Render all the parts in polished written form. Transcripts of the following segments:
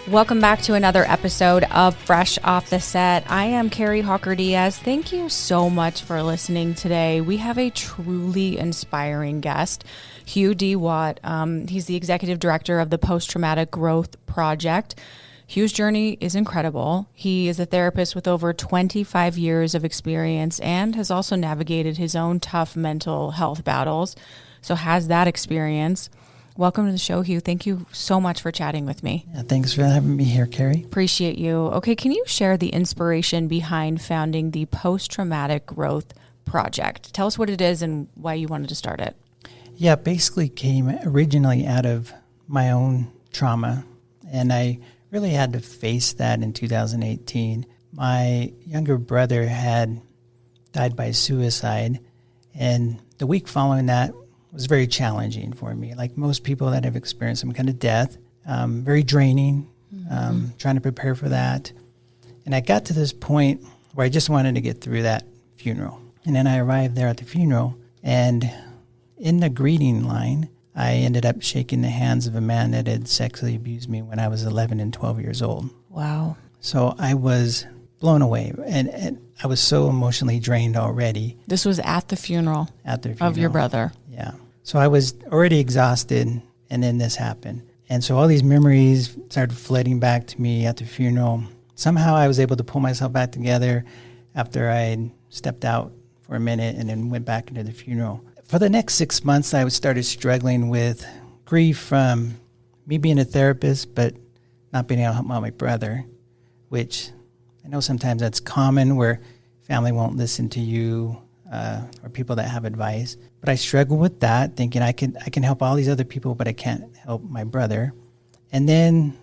Welcome back to another episode of Fresh Off the Set. I am Carrie Hawker-Diaz. Thank you so much for listening today. We have a truly inspiring guest, Hugh D. He's the executive director of the Post-Traumatic Growth Project. Hugh's journey is incredible. He is a therapist with over 25 years of experience and has also navigated his own tough mental health battles, so has that experience. Welcome to the show, Hugh. Thank you so much for chatting with me. Yeah, thanks for having me here, Carrie. Appreciate you. Okay, can you share the inspiration behind founding the Post-Traumatic Growth Project? Tell us what it is and why you wanted to start it. Yeah, basically came originally out of my own trauma, and I really had to face that in 2018. My younger brother had died by suicide, and the week following that was very challenging for me. Like most people that have experienced some kind of death, very draining, trying to prepare for that. And I got to this point where I just wanted to get through that funeral. And then I arrived there at the funeral, and in the greeting line, I ended up shaking the hands of a man that had sexually abused me when I was 11 and 12 years old. Wow. So I was blown away, and I was so emotionally drained already. This was at the funeral of your brother. Yeah. So I was already exhausted, and then this happened. And so all these memories started flooding back to me at the funeral. Somehow I was able to pull myself back together after I stepped out for a minute and then went back into the funeral. For the next 6 months, I started struggling with grief from me being a therapist, but not being able to help out my brother, which I know sometimes that's common where family won't listen to you or people that have advice. But I struggle with that, thinking I can help all these other people, but I can't help my brother. And then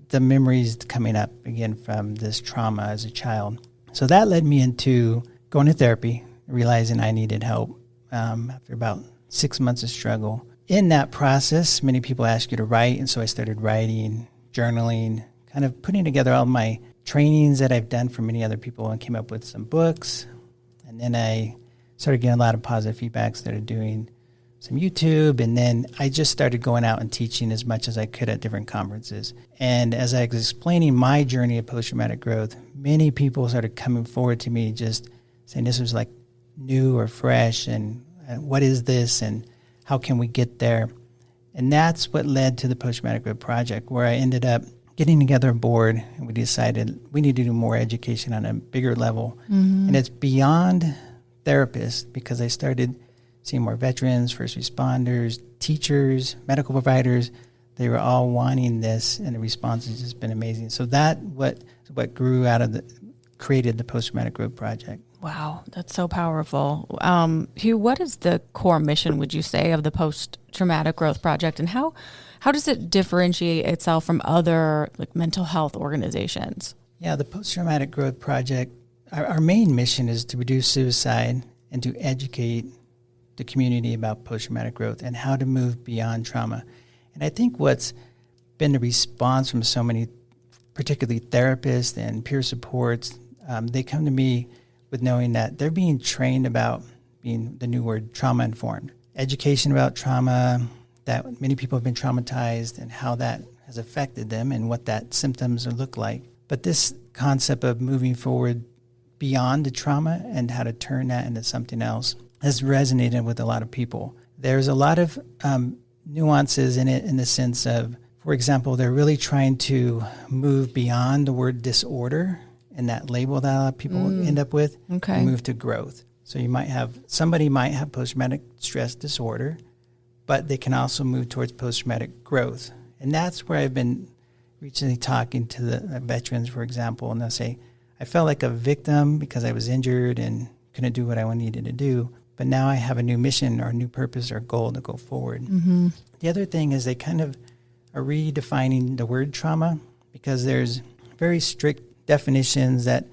the memories coming up again from this trauma as a child. So that led me into going to therapy, realizing I needed help after about 6 months of struggle. In that process, many people ask you to write, and so I started writing, journaling, kind of putting together all my trainings that I've done for many other people, and came up with some books. And then I started getting a lot of positive feedback, started doing some YouTube, and then I just started going out and teaching as much as I could at different conferences. And as I was explaining my journey of post-traumatic growth, many people started coming forward to me just saying this was like new or fresh, and what is this, and how can we get there? And that's what led to the Post-Traumatic Growth Project, where I ended up getting together a board, and we decided we need to do more education on a bigger level. And it's beyond therapists, because I started seeing more veterans, first responders, teachers, medical providers. They were all wanting this, and the response has just been amazing. So that what grew out of created the Post-Traumatic Growth Project. Wow, that's so powerful. Hugh, what is the core mission, would you say, of the Post-Traumatic Growth Project, and how does it differentiate itself from other mental health organizations? Yeah, the Post-Traumatic Growth Project, our main mission is to reduce suicide and to educate the community about post-traumatic growth and how to move beyond trauma. And I think what's been the response from so many, particularly therapists and peer supports, they come to me with knowing that they're being trained about being, the new word, trauma-informed. Education about trauma, that many people have been traumatized and how that has affected them and what that symptoms look like. But this concept of moving forward beyond the trauma and how to turn that into something else has resonated with a lot of people. There's a lot of nuances in it, in the sense of, for example, they're really trying to move beyond the word disorder and that label that a lot of people end up with, and move to growth. So somebody might have post-traumatic stress disorder, but they can also move towards post-traumatic growth. And that's where I've been recently talking to the veterans, for example, and they'll say, I felt like a victim because I was injured and couldn't do what I needed to do, but now I have a new mission or a new purpose or goal to go forward. The other thing is they kind of are redefining the word trauma, because there's very strict definitions that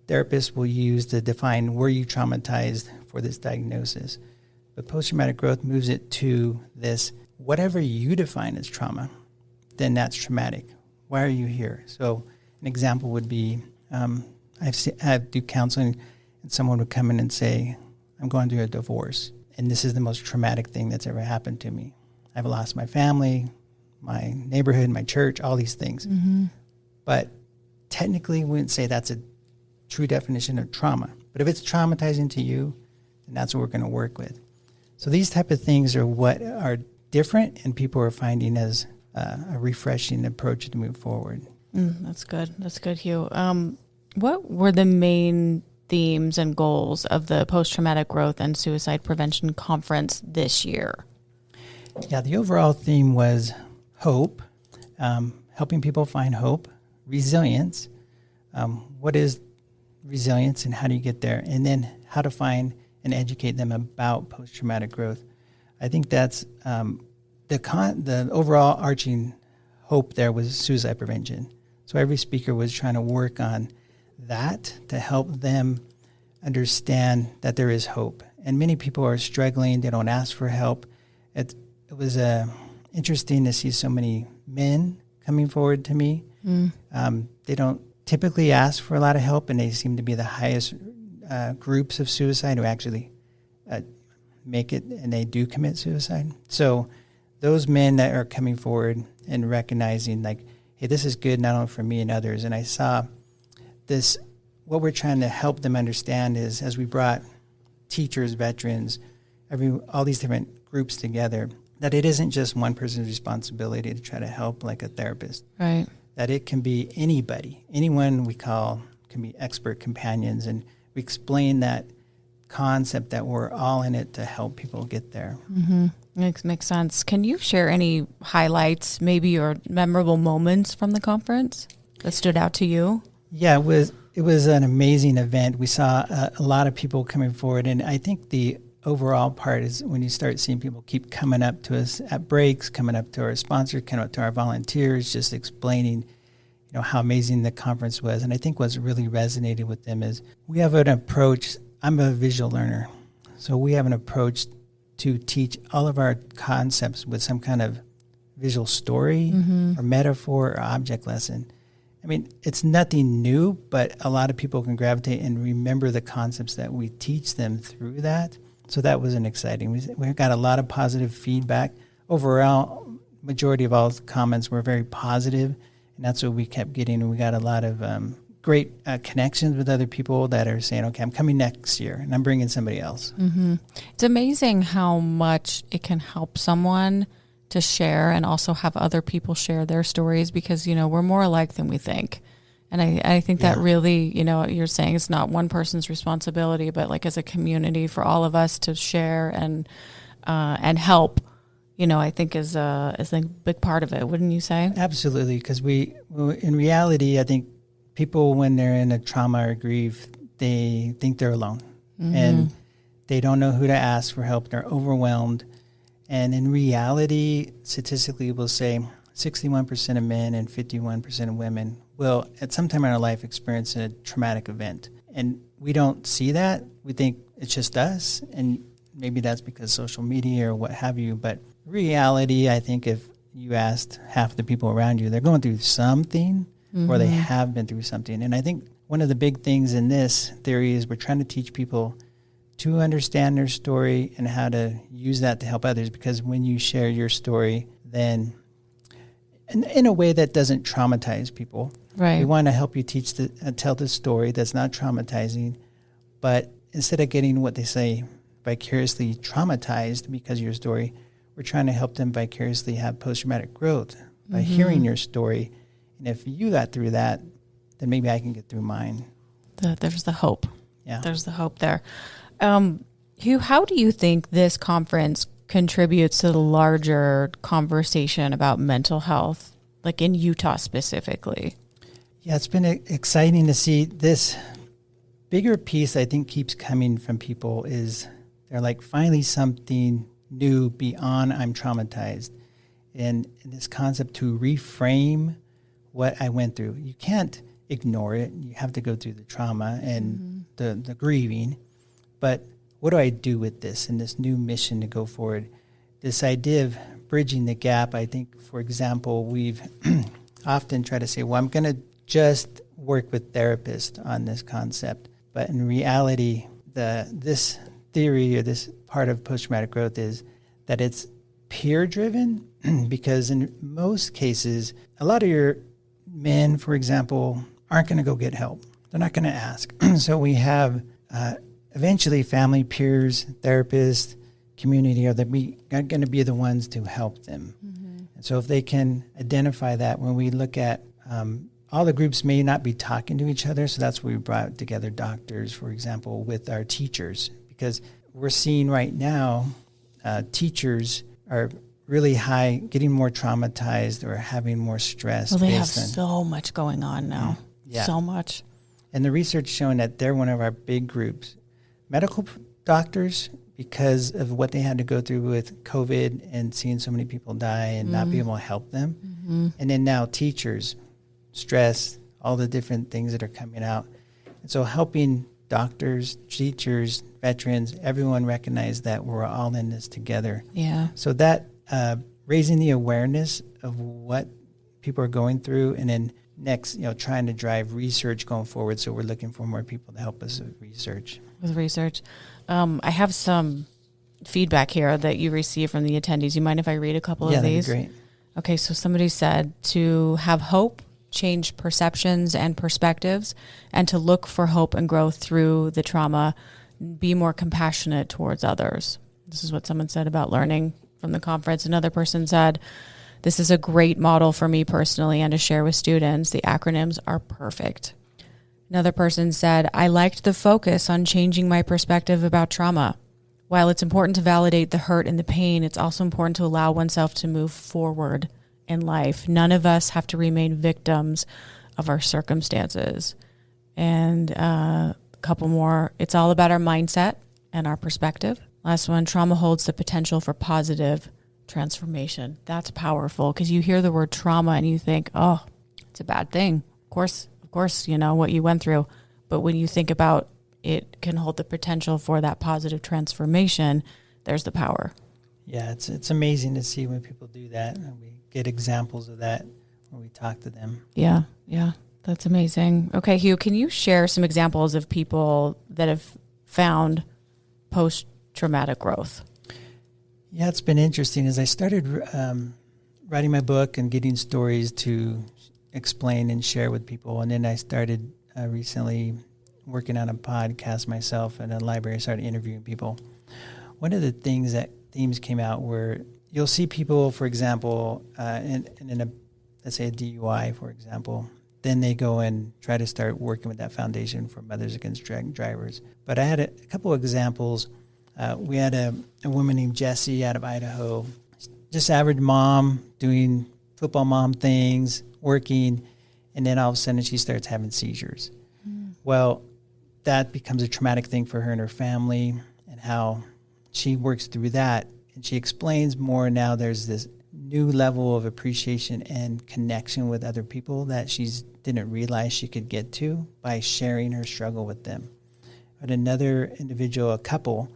therapists will use to define, were you traumatized for this diagnosis? But post-traumatic growth moves it to this, whatever you define as trauma, then that's traumatic. Why are you here? So an example would be, I do counseling, and someone would come in and say, I'm going through a divorce, and this is the most traumatic thing that's ever happened to me. I've lost my family, my neighborhood, my church, all these things. but technically we wouldn't say that's a true definition of trauma. But if it's traumatizing to you, then that's what we're going to work with. So these type of things are what are different, and people are finding as a refreshing approach to move forward. That's good. That's good, Hugh. What were the main themes and goals of the Post-Traumatic Growth and Suicide Prevention Conference this year? Yeah, the overall theme was hope, helping people find hope, resilience. What is resilience and how do you get there? And then how to find and educate them about post-traumatic growth. I think that's the overall arching hope there was suicide prevention. So every speaker was trying to work on that to help them understand that there is hope. And many people are struggling. They don't ask for help. It was interesting to see so many men coming forward to me. They don't typically ask for a lot of help, and they seem to be the highest groups of suicide who actually make it, and they do commit suicide. So those men that are coming forward and recognizing, like, hey, this is good not only for me and others. And I saw this, what we're trying to help them understand is, as we brought teachers, veterans, all these different groups together, that it isn't just one person's responsibility to try to help like a therapist. Right. That it can be anybody. Anyone we call can be expert companions. And we explain that concept that we're all in it to help people get there. Makes sense. Can you share any highlights, maybe, or memorable moments from the conference that stood out to you? Yeah, it was an amazing event. We saw a lot of people coming forward, and I think the overall part is when you start seeing people keep coming up to us at breaks, coming up to our sponsors, coming up to our volunteers, just explaining, how amazing the conference was. And I think what's really resonated with them is we have an approach. I'm a visual learner, so we have an approach to teach all of our concepts with some kind of visual story or metaphor or object lesson. I mean, it's nothing new, but a lot of people can gravitate and remember the concepts that we teach them through that. So that was an exciting. We got a lot of positive feedback. Overall, majority of all the comments were very positive, and that's what we kept getting. And we got a lot of great connections with other people that are saying, okay, I'm coming next year, and I'm bringing somebody else. It's amazing how much it can help someone to share and also have other people share their stories, because, we're more alike than we think. And I think that really, you're saying it's not one person's responsibility, but like as a community for all of us to share and help, I think is a big part of it. Wouldn't you say? Absolutely. Because in reality, I think people, when they're in a trauma or grief, they think they're alone and they don't know who to ask for help. They're overwhelmed. And in reality, statistically, we'll say 61% of men and 51% of women will at some time in our life experience a traumatic event. And we don't see that. We think it's just us. And maybe that's because social media or what have you. But reality, I think if you asked half the people around you, they're going through something or they have been through something. And I think one of the big things in this theory is we're trying to teach people to understand their story and how to use that to help others. Because when you share your story, then in a way that doesn't traumatize people. Right. We want to help you tell the story that's not traumatizing, but instead of getting what they say vicariously traumatized because of your story, we're trying to help them vicariously have post-traumatic growth by hearing your story. And if you got through that, then maybe I can get through mine. There's the hope. Yeah. There's the hope there. Hugh, how do you think this conference contributes to the larger conversation about mental health, like in Utah specifically? Yeah, it's been exciting to see this bigger piece. I think keeps coming from people is they're like, finally something new beyond I'm traumatized. And this concept to reframe what I went through. You can't ignore it. You have to go through the trauma and the grieving. But what do I do with this and this new mission to go forward? This idea of bridging the gap, I think, for example, we've often tried to say, well, I'm going to just work with therapists on this concept. But in reality, this theory or this part of post-traumatic growth is that it's peer-driven because in most cases, a lot of your men, for example, aren't going to go get help. They're not going to ask. So we have eventually family, peers, therapists, community are going to be the ones to help them. Mm-hmm. And so if they can identify that, when we look at all the groups may not be talking to each other, so that's why we brought together doctors, for example, with our teachers, because we're seeing right now teachers are really high, getting more traumatized or having more stress. Well, they have so much going on now. Yeah. So much. And the research showing that they're one of our big groups. Medical doctors, because of what they had to go through with COVID and seeing so many people die and not be able to help them. Mm-hmm. And then now teachers, stress, all the different things that are coming out. And so helping doctors, teachers, veterans, everyone recognize that we're all in this together. Yeah. So that raising the awareness of what people are going through, and then next, trying to drive research going forward. So we're looking for more people to help us with research. I have some feedback here that you received from the attendees. You mind if I read a couple of these? Yeah, that'd be great. Okay, so somebody said to have hope, change perceptions and perspectives, and to look for hope and growth through the trauma, be more compassionate towards others. This is what someone said about learning from the conference. Another person said, this is a great model for me personally and to share with students. The acronyms are perfect. Another person said, I liked the focus on changing my perspective about trauma. While it's important to validate the hurt and the pain, it's also important to allow oneself to move forward in life. None of us have to remain victims of our circumstances. And a couple more. It's all about our mindset and our perspective. Last one, trauma holds the potential for positive transformation. That's powerful, because you hear the word trauma and you think, oh, it's a bad thing. Of course, what you went through. But when you think about it can hold the potential for that positive transformation, there's the power. Yeah, it's amazing to see when people do that. And we get examples of that when we talk to them. Yeah, that's amazing. Okay, Hugh, can you share some examples of people that have found post-traumatic growth? Yeah, it's been interesting. As I started writing my book and getting stories to explain and share with people, and then I started recently working on a podcast myself in a library. I started interviewing people. One of the themes came out where you'll see people, for example, in a, let's say a DUI, for example, then they go and try to start working with that foundation for Mothers Against Drunk Drivers. But I had a couple of examples. We had a woman named Jessie out of Idaho, just average mom, doing football mom things, working, and then all of a sudden she starts having seizures. Well, that becomes a traumatic thing for her and her family, and how she works through that. And she explains more now. There's this new level of appreciation and connection with other people that she didn't realize she could get to by sharing her struggle with them. But another individual, a couple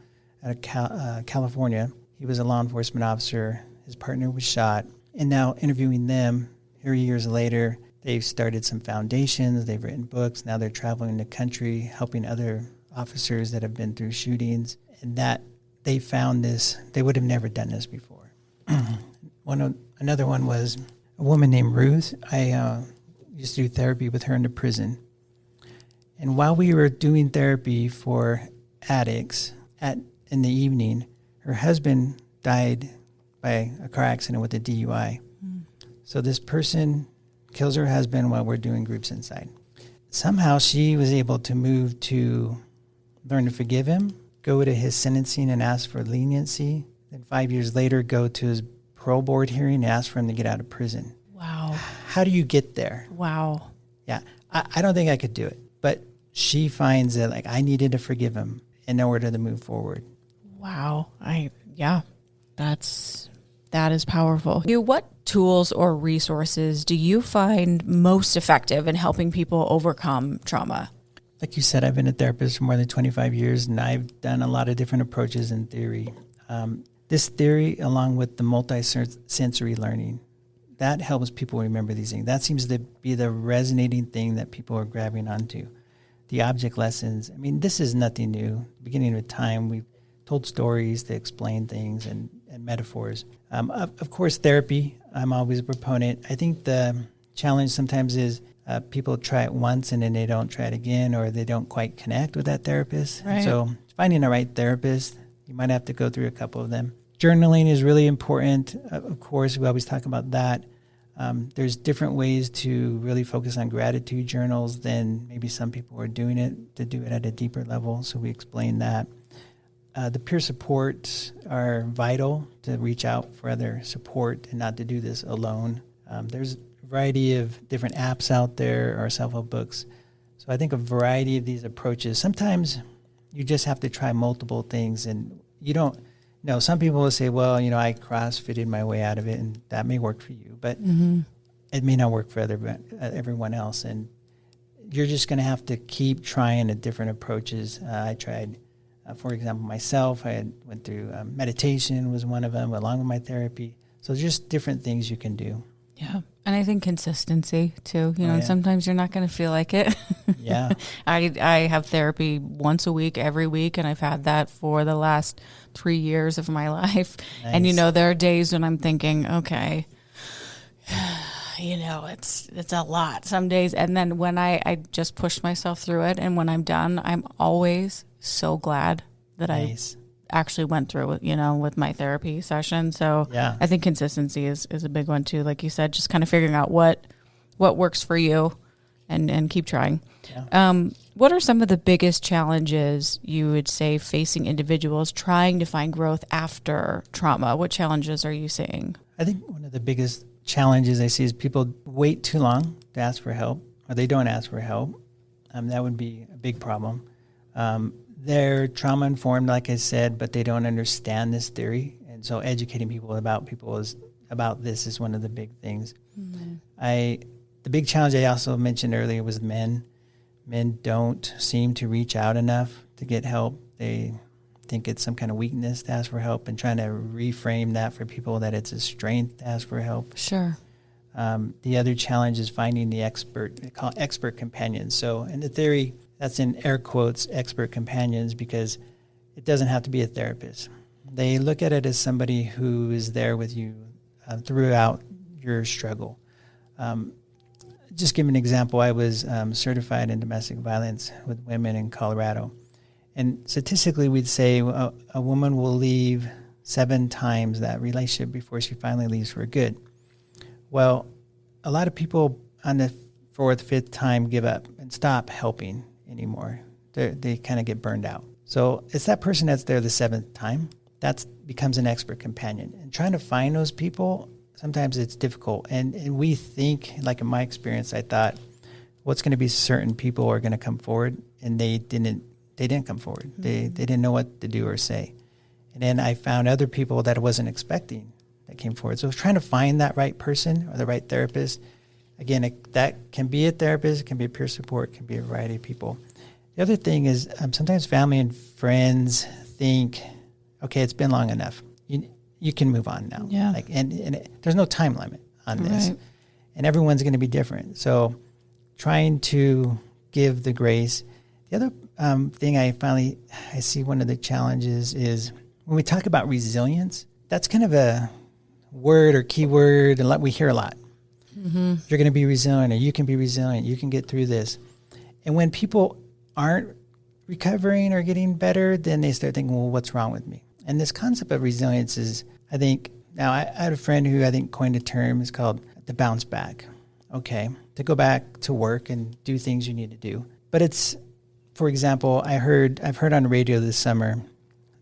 out of California, he was a law enforcement officer. His partner was shot. And now interviewing them, here years later, they've started some foundations, they've written books, now they're traveling the country, helping other officers that have been through shootings, and that they found this, they would have never done this before. Another one was a woman named Ruth. I used to do therapy with her in the prison. And while we were doing therapy for addicts in the evening, her husband died by a car accident with a DUI. So this person kills her husband while we're doing groups inside. Somehow she was able to move to learn to forgive him, go to his sentencing and ask for leniency, then 5 years later go to his parole board hearing and ask for him to get out of prison. Wow. How do you get there? Wow. Yeah, I don't think I could do it. But she finds that I needed to forgive him in order to move forward. Wow. That is powerful. What tools or resources do you find most effective in helping people overcome trauma? Like you said, I've been a therapist for more than 25 years, and I've done a lot of different approaches in theory. This theory, along with the multi-sensory learning, that helps people remember these things. That seems to be the resonating thing that people are grabbing onto. The object lessons, this is nothing new. Beginning of time, we've told stories to explain things and metaphors. Of course, therapy, I'm always a proponent. I think the challenge sometimes is people try it once and then they don't try it again, or they don't quite connect with that therapist. Right. So finding the right therapist, you might have to go through a couple of them. Journaling is really important. Of course, we always talk about that. There's different ways to really focus on gratitude journals than maybe some people are doing it, to do it at a deeper level. So we explain that. The peer supports are vital to reach out for other support and not to do this alone. There's a variety of different apps out there or self-help books. So I think a variety of these approaches, sometimes you just have to try multiple things, and you don't know. Some people will say, well, I CrossFitted my way out of it, and that may work for you, but it may not work for everyone else. And you're just going to have to keep trying at different approaches. I tried, for example, myself, I went through meditation was one of them, along with my therapy. So just different things you can do. Yeah. And I think consistency too, sometimes you're not going to feel like it. Yeah. I have therapy once a week, every week. And I've had that for the last 3 years of my life. Nice. And, there are days when I'm thinking, okay, it's a lot some days. And then when I just push myself through it, and when I'm done, I'm always so glad that nice. I actually went through it, with my therapy session. So yeah. I think consistency is a big one too. Like you said, just kind of figuring out what works for you and keep trying. Yeah. What are some of the biggest challenges you would say facing individuals trying to find growth after trauma? What challenges are you seeing? I think one of the biggest challenges I see is people wait too long to ask for help, or they don't ask for help. That would be a big problem. They're trauma informed, like I said, but they don't understand this theory. And so educating people about this is one of the big things. Mm-hmm. The big challenge I also mentioned earlier was men. Men don't seem to reach out enough to get help. They think it's some kind of weakness to ask for help, and trying to reframe that for people that it's a strength to ask for help. Sure. The other challenge is finding the expert, they call it expert companions. So in the theory, that's in air quotes, expert companions, because it doesn't have to be a therapist. They look at it as somebody who is there with you throughout your struggle. Just give an example. I was certified in domestic violence with women in Colorado. And statistically, we'd say a woman will leave 7 times that relationship before she finally leaves for good. Well, a lot of people on the 4th, 5th time give up and stop helping anymore. They kind of get burned out. So it's that person that's there the 7th time that becomes an expert companion. And trying to find those people, sometimes it's difficult. And we think, like in my experience, I thought, what's going to be certain people are going to come forward, and they didn't come forward. Mm-hmm. They didn't know what to do or say. And then I found other people that I wasn't expecting that came forward. So I was trying to find that right person or the right therapist. Again, that can be a therapist, it can be a peer support, it can be a variety of people. The other thing is sometimes family and friends think, okay, it's been long enough. You can move on now. Yeah. There's no time limit on this. Right. And everyone's going to be different. So trying to give the grace. The other thing I see one of the challenges is when we talk about resilience, that's kind of a word or keyword and we hear a lot. Mm-hmm. You're going to be resilient, or you can be resilient. You can get through this. And when people aren't recovering or getting better, then they start thinking, well, what's wrong with me? And this concept of resilience is, I think, now I had a friend who I think coined a term. It's called the bounce back. Okay, to go back to work and do things you need to do. But it's, for example, I've heard on the radio this summer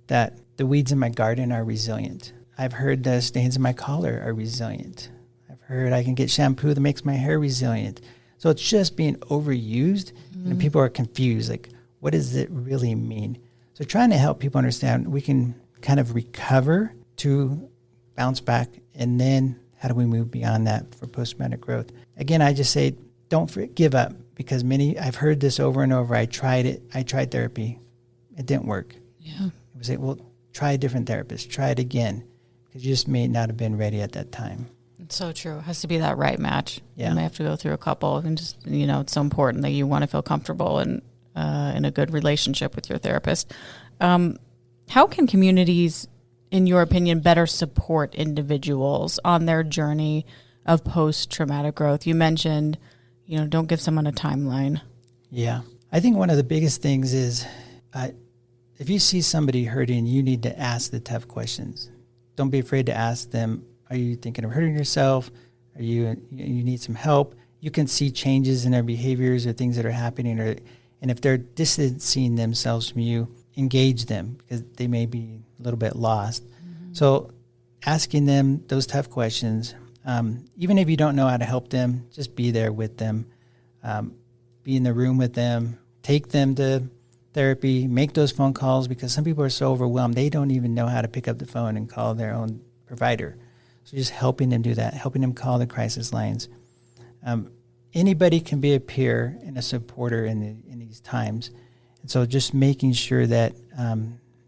that the weeds in my garden are resilient. I've heard the stains in my collar are resilient. I've heard I can get shampoo that makes my hair resilient. So it's just being overused, and people are confused. Like, what does it really mean? So trying to help people understand we can kind of recover to bounce back, and then how do we move beyond that for post-traumatic growth? Again, I just say don't give up, because I've heard this over and over. I tried it. I tried therapy. It didn't work. Yeah. We say, well, try a different therapist. Try it again, because you just may not have been ready at that time. It's so true. It has to be that right match. Yeah. You may have to go through a couple, and just, it's so important that you want to feel comfortable and in a good relationship with your therapist. How can communities, in your opinion, better support individuals on their journey of post-traumatic growth. You mentioned, don't give someone a timeline. Yeah. I think one of the biggest things is if you see somebody hurting, you need to ask the tough questions. Don't be afraid to ask them, are you thinking of hurting yourself? Are you need some help? You can see changes in their behaviors or things that are happening, and if they're distancing themselves from you, engage them because they may be a little bit lost. Mm-hmm. So asking them those tough questions, even if you don't know how to help them, just be there with them, be in the room with them, take them to therapy, make those phone calls, because some people are so overwhelmed, they don't even know how to pick up the phone and call their own provider. So just helping them do that, helping them call the crisis lines. Anybody can be a peer and a supporter in these times. And so just making sure that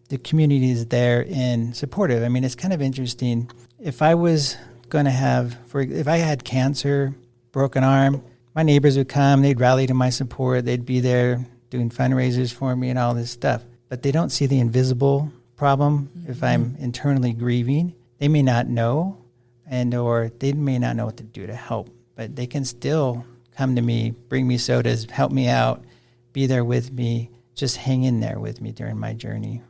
the community is there and supportive. I mean, it's kind of interesting. If I was going to if I had cancer, broken arm, my neighbors would come, they'd rally to my support, they'd be there doing fundraisers for me and all this stuff. But they don't see the invisible problem. Mm-hmm. If I'm internally grieving, they may not know, or they may not know what to do to help. But they can still come to me, bring me sodas, help me out, be there with me, just hang in there with me during my journey.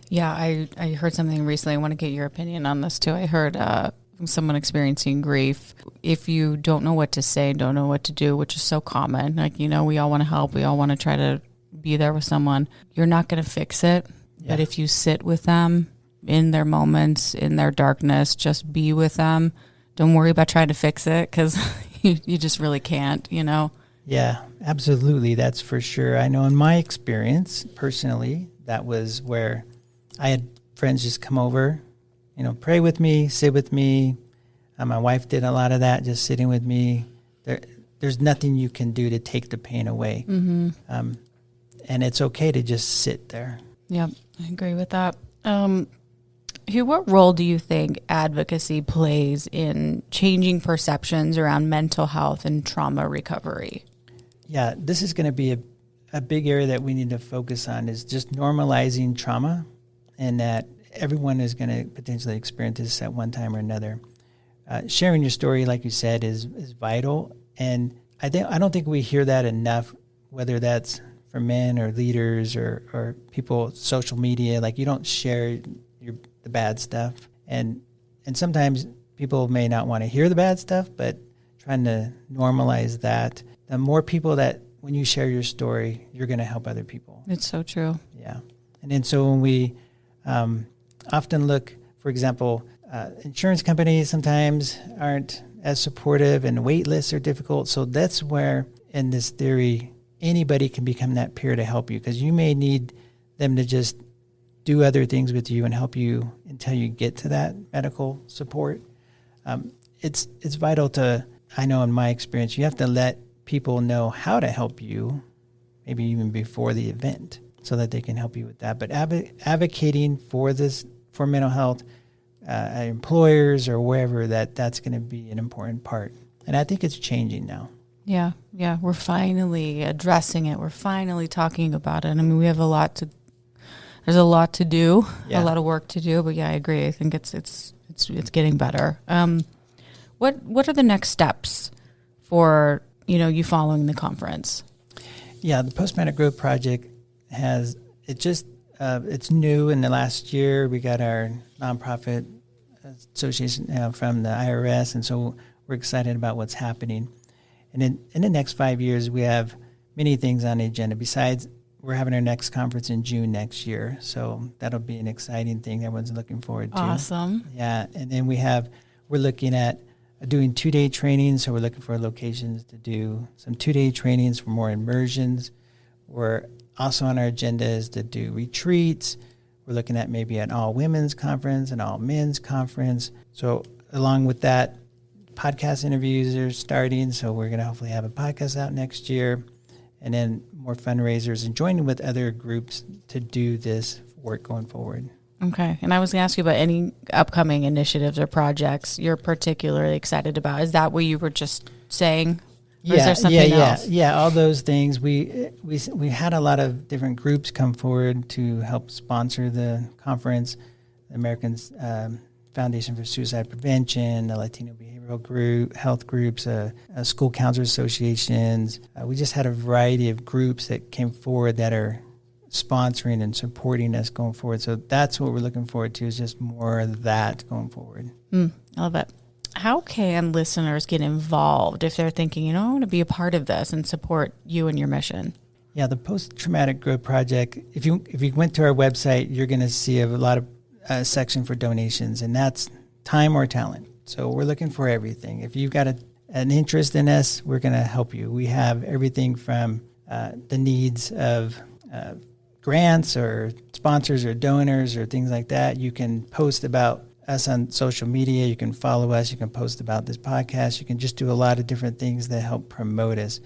Yeah, I heard something recently. I want to get your opinion on this too. I heard from someone experiencing grief, if you don't know what to say, don't know what to do, which is so common, like, we all want to help. We all want to try to be there with someone. You're not going to fix it. Yeah. But if you sit with them in their moments, in their darkness, just be with them. Don't worry about trying to fix it because you just really can't, Yeah, absolutely. That's for sure. I know in my experience, personally, that was where I had friends just come over, pray with me, sit with me. My wife did a lot of that, just sitting with me. There's nothing you can do to take the pain away. Mm-hmm. And it's okay to just sit there. Yep, I agree with that. Hugh, what role do you think advocacy plays in changing perceptions around mental health and trauma recovery? Yeah, this is going to be a big area that we need to focus on, is just normalizing trauma, and that everyone is going to potentially experience this at one time or another. Sharing your story, like you said, is vital. And I don't think we hear that enough, whether that's for men or leaders or people, social media. Like, you don't share the bad stuff. And sometimes people may not want to hear the bad stuff, but trying to normalize that. The more people that, when you share your story, you're going to help other people. It's so true. Yeah. And then so when we often look, for example, insurance companies sometimes aren't as supportive, and wait lists are difficult. So that's where, in this theory, anybody can become that peer to help you, because you may need them to just do other things with you and help you until you get to that medical support. It's vital to, I know in my experience, you have to let people know how to help you, maybe even before the event, so that they can help you with that. But advocating for mental health, employers or wherever, that's going to be an important part. And I think it's changing now. Yeah. We're finally addressing it. We're finally talking about it. I mean, we have there's a lot to do, a lot of work to do, but yeah, I agree. I think it's getting better. What are the next steps for, you following the conference? Yeah, the Post-Traumatic Growth Project it's new in the last year. We got our nonprofit association from the IRS, and so we're excited about what's happening. And in the next 5 years, we have many things on the agenda. Besides, we're having our next conference in June next year, so that'll be an exciting thing everyone's looking forward to. Awesome. Yeah, and then we're looking at doing 2-day trainings, so we're looking for locations to do some 2-day trainings for more immersions. We're also on our agenda is to do retreats. We're looking at maybe an all-women's conference, an all-men's conference. So along with that, podcast interviews are starting, so we're going to hopefully have a podcast out next year, and then more fundraisers and joining with other groups to do this work going forward. Okay. And I was going to ask you about any upcoming initiatives or projects you're particularly excited about. Is that what you were just saying? Or is there something else? Yeah, all those things. We had a lot of different groups come forward to help sponsor the conference. The American Foundation for Suicide Prevention, the Latino Behavioral group, health groups, school counselor associations. We just had a variety of groups that came forward that are sponsoring and supporting us going forward. So that's what we're looking forward to, is just more of that going forward. I love it. How can listeners get involved if they're thinking, I want to be a part of this and support you and your mission? Yeah, the Post-Traumatic Growth Project, if you went to our website, you're going to see a lot of section for donations, and that's time or talent. So we're looking for everything. If you've got an interest in us, we're going to help you. We have everything from the needs of grants or sponsors or donors or things like that. You can post about us on social media. You can follow us. You can post about this podcast. You can just do a lot of different things that help promote us.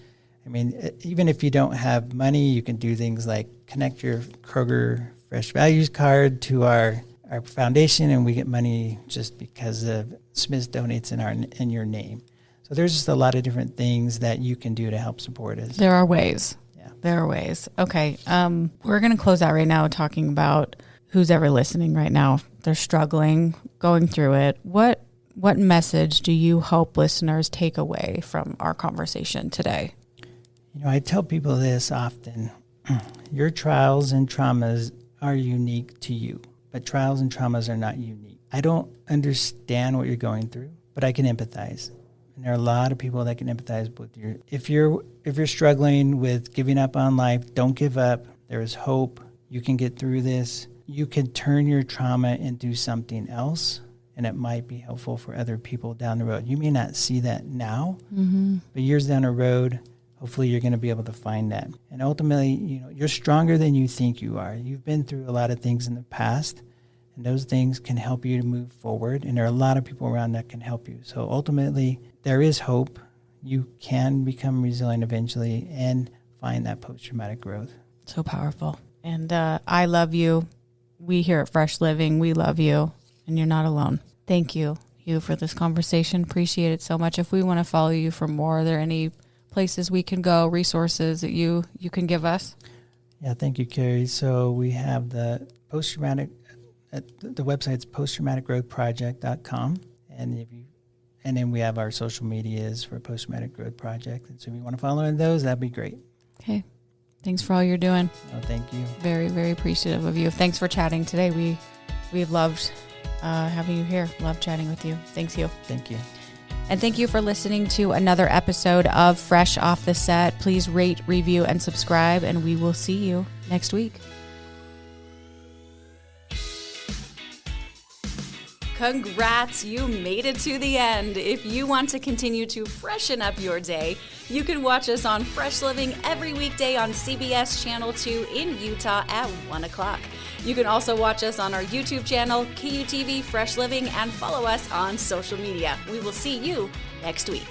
I mean, even if you don't have money, you can do things like connect your Kroger Fresh Values card to our foundation, and we get money just because of Smith donates in your name. So there's just a lot of different things that you can do to help support us. There are ways. Yeah. There are ways. Okay. We're going to close out right now talking about who's ever listening right now. They're struggling, going through it. What message do you hope listeners take away from our conversation today? I tell people this often. Your trials and traumas are unique to you, but trials and traumas are not unique. I don't understand what you're going through, but I can empathize. And there are a lot of people that can empathize with you. If you're struggling with giving up on life, don't give up. There is hope. You can get through this. You can turn your trauma into something else, and it might be helpful for other people down the road. You may not see that now, but years down the road, hopefully you're going to be able to find that. And ultimately, you're stronger than you think you are. You've been through a lot of things in the past, and those things can help you to move forward. And there are a lot of people around that can help you. So ultimately, there is hope. You can become resilient eventually and find that post-traumatic growth. So powerful. And I love you. We here at Fresh Living, we love you, and you're not alone. Thank you, Hugh, for this conversation. Appreciate it so much. If we want to follow you for more, are there any places we can go, resources that you can give us? Yeah, thank you, Carrie. So we have the website's posttraumaticgrowthproject.com, and then we have our social medias for Post-Traumatic Growth Project. And so if you want to follow in those, that'd be great. Okay. Thanks for all you're doing. Oh, thank you. Very, very appreciative of you. Thanks for chatting today. We've loved having you here. Love chatting with you. Thanks, Hugh. Thank you. And thank you for listening to another episode of Fresh Off the Set. Please rate, review, and subscribe, and we will see you next week. Congrats, you made it to the end. If you want to continue to freshen up your day, you can watch us on Fresh Living every weekday on CBS Channel 2 in Utah at 1 o'clock. You can also watch us on our YouTube channel, KUTV Fresh Living, and follow us on social media. We will see you next week.